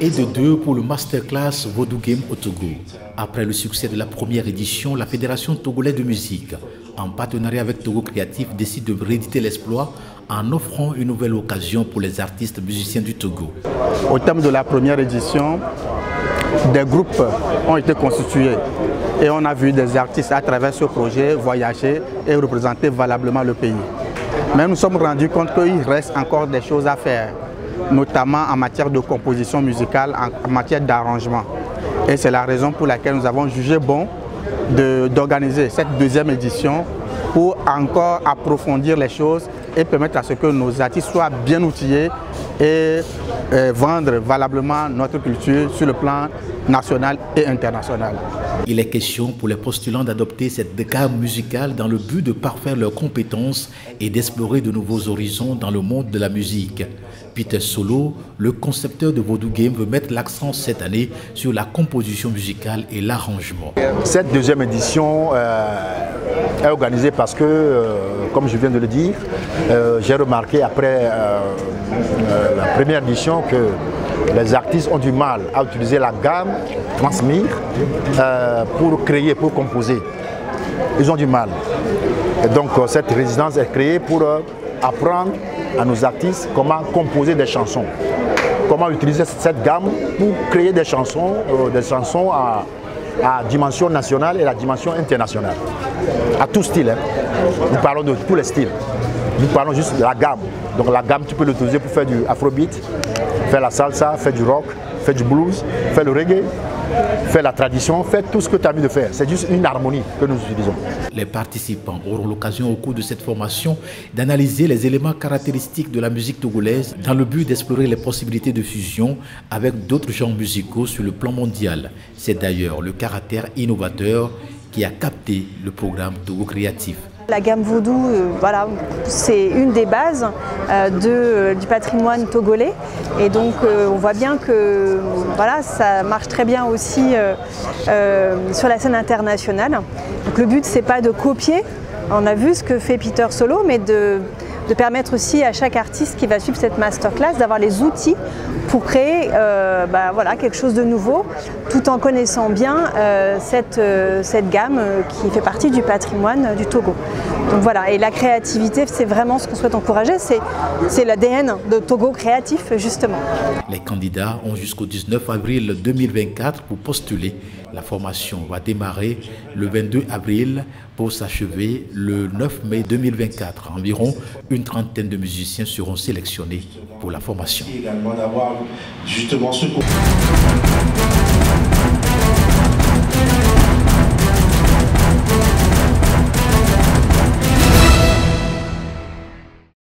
et de 2 pour le masterclass Vodou Game au Togo. Après le succès de la première édition, la Fédération togolaise de musique, en partenariat avec Togo Créatif, décide de rééditer l'exploit en offrant une nouvelle occasion pour les artistes musiciens du Togo. Au terme de la première édition, des groupes ont été constitués et on a vu des artistes à travers ce projet voyager et représenter valablement le pays. Mais nous nous sommes rendus compte qu'il reste encore des choses à faire, notamment en matière de composition musicale, en matière d'arrangement. Et c'est la raison pour laquelle nous avons jugé bon d'organiser cette deuxième édition pour encore approfondir les choses et permettre à ce que nos artistes soient bien outillés et vendre valablement notre culture sur le plan national et international. Il est question pour les postulants d'adopter cette gamme musicale dans le but de parfaire leurs compétences et d'explorer de nouveaux horizons dans le monde de la musique. Peter Solo, le concepteur de Vodou Game, veut mettre l'accent cette année sur la composition musicale et l'arrangement. Cette deuxième édition est organisée parce que, comme je viens de le dire, j'ai remarqué après la première édition que les artistes ont du mal à utiliser la gamme transmise pour créer, pour composer. Ils ont du mal. Et donc cette résidence est créée pour apprendre à nos artistes comment composer des chansons. Comment utiliser cette gamme pour créer des chansons à dimension nationale et la dimension internationale. À tout style. Hein. Nous parlons de tous les styles. Nous parlons juste de la gamme. Donc la gamme, tu peux l'utiliser pour faire du afrobeat, faire la salsa, faire du rock, faire du blues, faire le reggae, faire la tradition, faire tout ce que tu as envie de faire. C'est juste une harmonie que nous utilisons. Les participants auront l'occasion au cours de cette formation d'analyser les éléments caractéristiques de la musique togolaise dans le but d'explorer les possibilités de fusion avec d'autres genres musicaux sur le plan mondial. C'est d'ailleurs le caractère innovateur qui a capté le programme Togo Créatif. La gamme Vodou, voilà, c'est une des bases du patrimoine togolais et donc on voit bien que voilà, ça marche très bien aussi sur la scène internationale. Donc, le but c'est pas de copier, on a vu ce que fait Peter Solo, mais de permettre aussi à chaque artiste qui va suivre cette masterclass d'avoir les outils pour créer voilà, quelque chose de nouveau, tout en connaissant bien cette gamme qui fait partie du patrimoine du Togo. Donc voilà, et la créativité, c'est vraiment ce qu'on souhaite encourager, c'est l'ADN de Togo Créatif, justement. Les candidats ont jusqu'au 19 avril 2024 pour postuler. La formation va démarrer le 22 avril pour s'achever le 9 mai 2024. Environ une trentaine de musiciens seront sélectionnés pour la formation. Également d'avoir justement ce